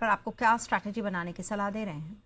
पर आपको क्या स्ट्रैटेजी बनाने की सलाह दे रहे हैं?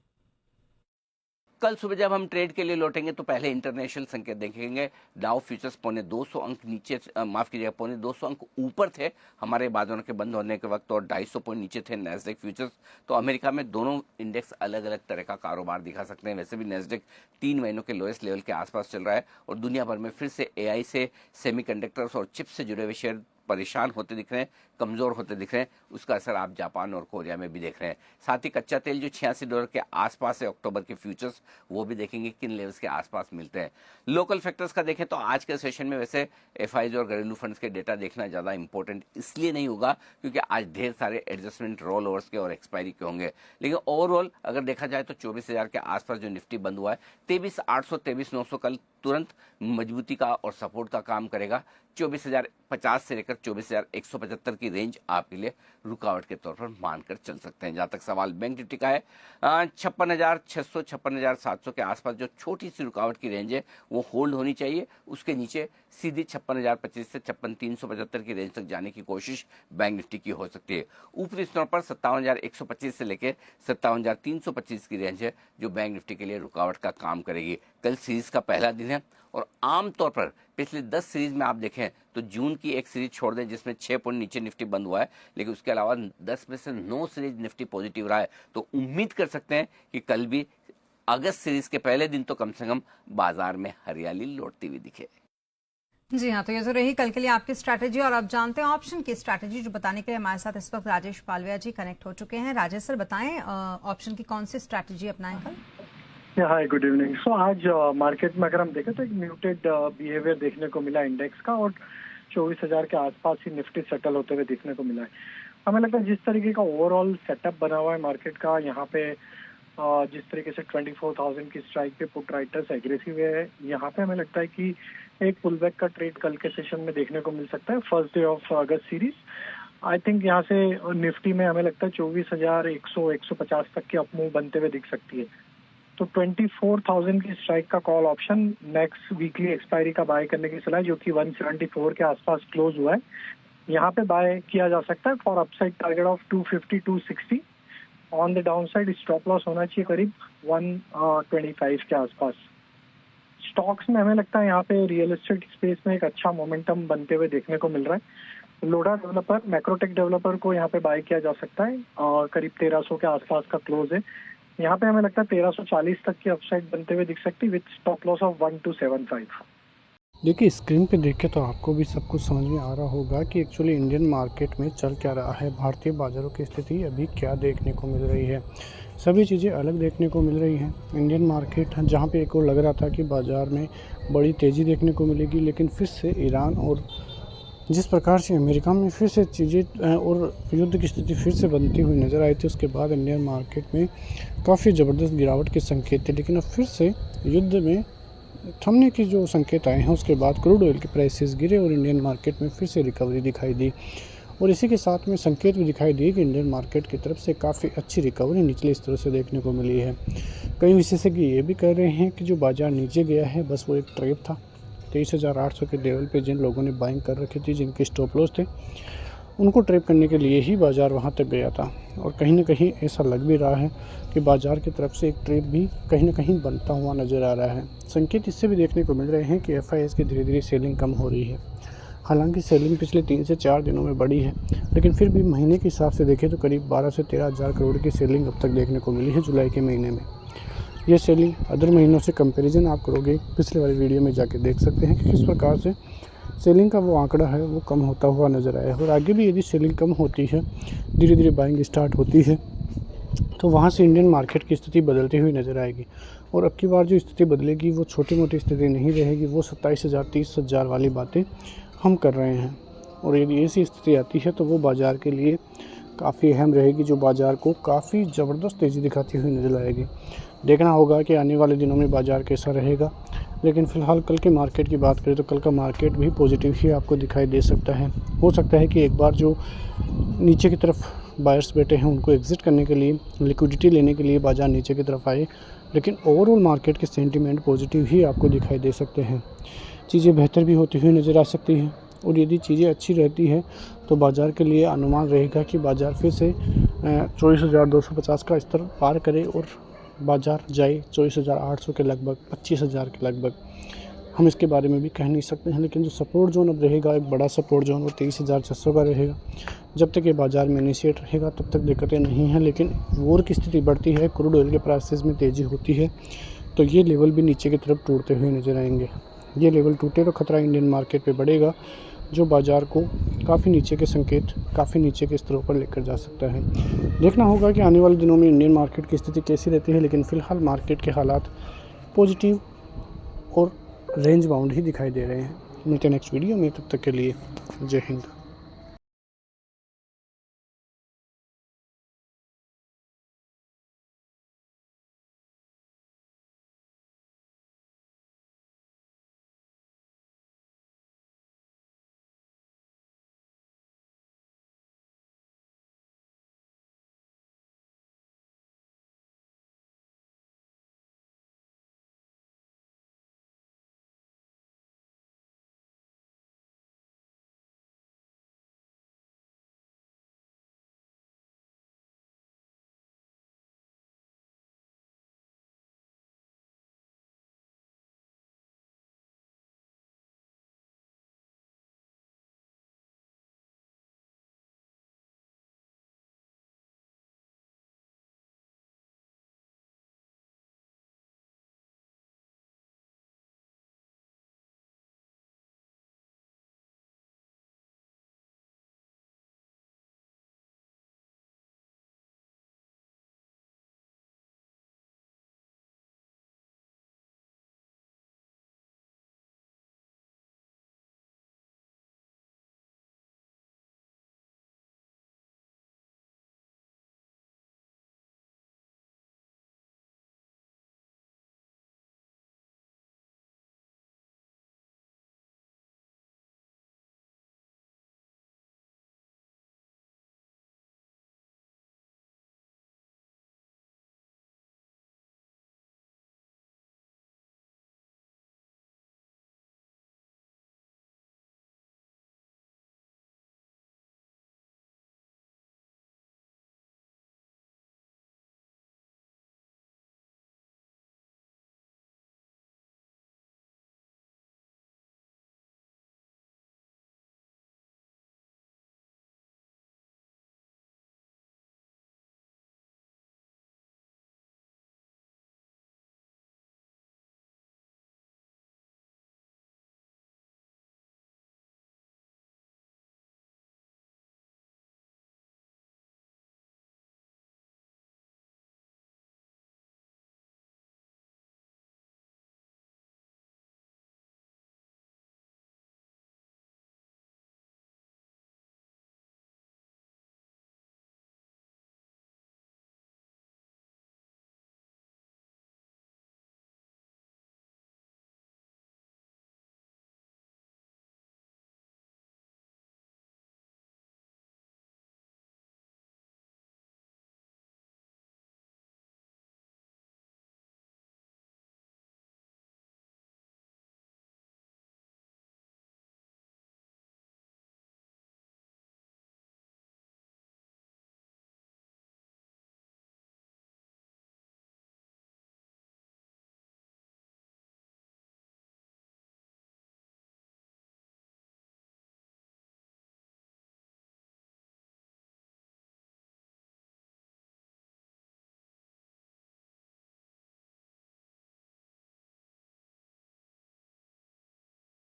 कल सुबह जब हम ट्रेड के लिए लौटेंगे तो पहले इंटरनेशनल संकेत देखेंगे। डाउ फ्यूचर्स पौने 200 अंक नीचे, माफ कीजिएगा, पौने 200 अंक ऊपर थे हमारे बाजारों के बंद होने के वक्त और 250 पॉइंट नीचे थे नेस्डेक फ्यूचर्स। तो अमेरिका में दोनों इंडेक्स अलग अलग तरह का कारोबार दिखा सकते हैं। वैसे भी नेस्डेक 3 महीनों के लोएस्ट लेवल के आसपास चल रहा है और दुनिया भर में फिर से एआई से, सेमीकंडक्टर्स और चिप से जुड़े हुए शेयर परेशान होते दिख रहे हैं, कमजोर होते दिख रहे हैं। उसका असर आप जापान और कोरिया में भी देख रहे हैं। साथ ही कच्चा तेल जो $86 के आसपास है, अक्टूबर के फ्यूचर्स, वो भी देखेंगे किन लेवल्स के आसपास मिलते हैं। लोकल फैक्टर्स का देखें तो आज के सेशन में वैसे एफआईज और घरेलू फंड्स के डेटा देखना ज़्यादा इंपॉर्टेंट इसलिए नहीं होगा क्योंकि आज ढेर सारे एडजस्टमेंट रोल ओवर्स के और एक्सपायरी के होंगे। लेकिन ओवरऑल अगर देखा जाए तो 24,000 के आसपास जो निफ्टी बंद हुआ है, 23,800 23,900 कल तुरंत मजबूती का और सपोर्ट का काम करेगा। 24,050 से लेकर 24,175 की रेंज आपके लिए रुकावट के तौर पर मानकर चल सकते हैं। जहां तक सवाल बैंक निफ्टी का है, 56,600 56,700 के आसपास जो छोटी सी रुकावट की रेंज है वो होल्ड होनी चाहिए। उसके नीचे सीधी 56,025 से 56,375 की रेंज तक जाने की कोशिश बैंक निफ्टी की हो सकती है। ऊपरी स्तर पर 57,125 से लेकर 57,325 की रेंज है जो बैंक निफ्टी के लिए रुकावट का काम करेगी। कल सीरीज का पहला दिन है और आमतौर पर पिछले 10 सीरीज में आप देखें तो जून की एक सीरीज छोड़ दें जिसमें 6 पॉइंट नीचे निफ्टी बंद हुआ है, लेकिन उसके अलावा 10 में से 9 सीरीज निफ्टी पॉजिटिव रहा है। तो उम्मीद कर सकते हैं कि कल भी अगस्त सीरीज के पहले दिन तो कम से कम बाजार में हरियाली लौटती हुई दिखे। जी हाँ, तो ये तो रही कल के लिए आपकी स्ट्रैटेजी। और अब जानते हैं ऑप्शन की स्ट्रैटेजी, जो बताने के लिए हमारे साथ इस वक्त राजेश पालविया जी कनेक्ट हो चुके हैं। राजेश सर, बताएं ऑप्शन की कौन सी स्ट्रैटेजी अपनाएं कल? हाय, गुड इवनिंग। सो आज मार्केट में अगर हम देखें तो एक म्यूटेड बिहेवियर देखने को मिला इंडेक्स का और 24,000 के आसपास ही निफ्टी सेटल होते हुए देखने को मिला है। हमें लगता है जिस तरीके का ओवरऑल सेटअप बना हुआ है मार्केट का, यहाँ पे जिस तरीके से 24,000 की स्ट्राइक पे पुट राइटर्स एग्रेसिव है, यहाँ पे हमें लगता है कि एक पुल बैक का ट्रेड कल के सेशन में देखने को मिल सकता है, first day of August series. I think यहाँ से निफ्टी में हमें लगता है 24,100 150 तक की अपमूव बनते हुए दिख सकती है। तो 24,000 की स्ट्राइक का call option next weekly expiry का बाय करने की सलाह, जो कि 174 के आसपास क्लोज हुआ है, यहाँ पे बाय किया जा सकता है for upside target of 250 260। On the down side stop loss होना चाहिए करीब 125 के आसपास। स्टॉक्स में हमें लगता है यहाँ पे रियल एस्टेट स्पेस में एक अच्छा मोमेंटम बनते हुए देखने को मिल रहा है। लोडा डेवलपर, मैक्रोटेक डेवलपर को यहाँ पे बाय किया जा सकता है और करीब 1300 के आसपास का क्लोज है। यहाँ पे हमें लगता है 1340 तक की अपसाइड बनते हुए दिख सकती है विद स्टॉप लॉस ऑफ 1275। देखिए, स्क्रीन पे देख के तो आपको भी सब कुछ समझ में आ रहा होगा कि एक्चुअली इंडियन मार्केट में चल क्या रहा है, भारतीय बाज़ारों की स्थिति अभी क्या देखने को मिल रही है। सभी चीज़ें अलग देखने को मिल रही हैं। इंडियन मार्केट जहाँ पे एक और लग रहा था कि बाज़ार में बड़ी तेज़ी देखने को मिलेगी, लेकिन फिर से ईरान और जिस प्रकार से अमेरिका में फिर से चीज़ें और युद्ध की स्थिति फिर से बनती हुई नज़र आई थी, उसके बाद इंडियन मार्केट में काफ़ी ज़बरदस्त गिरावट के संकेत थे। लेकिन अब फिर से युद्ध में थमने की जो संकेत आए हैं, उसके बाद क्रूड ऑयल के प्राइसेस गिरे और इंडियन मार्केट में फिर से रिकवरी दिखाई दी। और इसी के साथ में संकेत भी दिखाई दिए कि इंडियन मार्केट की तरफ से काफ़ी अच्छी रिकवरी निचले स्तर से देखने को मिली है। कई विशेषज्ञ ये भी कह रहे हैं कि जो बाज़ार नीचे गया है बस वो एक ट्रेप था। 23,800 के लेवल पे जिन लोगों ने बाइंग कर रखी थी, जिनके स्टॉप लॉस थे, उनको ट्रेप करने के लिए ही बाज़ार वहां तक गया था। और कहीं ना कहीं ऐसा लग भी रहा है कि बाज़ार की तरफ से एक ट्रेप भी कहीं ना कहीं बनता हुआ नज़र आ रहा है। संकेत इससे भी देखने को मिल रहे हैं कि एफआईएस की धीरे धीरे सेलिंग कम हो रही है। हालांकि सेलिंग पिछले 3 से 4 दिनों में बढ़ी है, लेकिन फिर भी महीने के हिसाब से देखें तो करीब 12 से 13 हज़ार करोड़ की सेलिंग अब तक देखने को मिली है जुलाई के महीने में। ये सेलिंग अदर महीनों से कंपैरिजन आप करोगे, पिछले वाली वीडियो में जाके देख सकते हैं कि किस प्रकार से सेलिंग का वो आंकड़ा है वो कम होता हुआ नज़र आया है। और आगे भी यदि सेलिंग कम होती है, धीरे धीरे बाइंग स्टार्ट होती है, तो वहाँ से इंडियन मार्केट की स्थिति बदलती हुई नज़र आएगी। और अब की बार जो स्थिति बदलेगी वो छोटी मोटी स्थिति नहीं रहेगी, वो 27,000 30,000 वाली बातें हम कर रहे हैं। और यदि ऐसी स्थिति आती है तो वो बाज़ार के लिए काफ़ी अहम रहेगी, जो बाज़ार को काफ़ी ज़बरदस्त तेज़ी दिखाती हुई नज़र आएगी। देखना होगा कि आने वाले दिनों में बाज़ार कैसा रहेगा। लेकिन फ़िलहाल कल के मार्केट की बात करें तो कल का मार्केट भी पॉजिटिव ही आपको दिखाई दे सकता है। हो सकता है कि एक बार जो नीचे की तरफ बायर्स बैठे हैं उनको एग्ज़िट करने के लिए, लिक्विडिटी लेने के लिए बाज़ार नीचे की तरफ आए, लेकिन ओवरऑल मार्केट के सेंटीमेंट पॉजिटिव ही आपको दिखाई दे सकते हैं। चीज़ें बेहतर भी होती हुई नज़र आ सकती हैं। और यदि चीज़ें अच्छी रहती हैं तो बाज़ार के लिए अनुमान रहेगा कि बाज़ार फिर से 24,250 का स्तर पार करे और बाज़ार जाए 24,800 के लगभग, 25,000 के लगभग, हम इसके बारे में भी कह नहीं सकते हैं। लेकिन जो सपोर्ट जोन अब रहेगा, एक बड़ा सपोर्ट जोन, वो 23,600 का रहेगा। जब तक ये बाज़ार में इनिशिएट रहेगा तब तक दिक्कतें नहीं हैं, लेकिन वॉर की स्थिति बढ़ती है, क्रूड ऑयल के प्राइसेस में तेज़ी होती है, तो ये लेवल भी नीचे की तरफ टूटते हुए नज़र आएंगे। ये लेवल टूटे तो खतरा इंडियन मार्केट पे बढ़ेगा, जो बाज़ार को काफ़ी नीचे के संकेत, काफ़ी नीचे के स्तरों पर लेकर जा सकता है। देखना होगा कि आने वाले दिनों में इंडियन मार्केट की स्थिति कैसी रहती है, लेकिन फ़िलहाल मार्केट के हालात पॉजिटिव और रेंज बाउंड ही दिखाई दे रहे हैं। मिलते हैं नेक्स्ट वीडियो में, तब तक के लिए जय हिंद।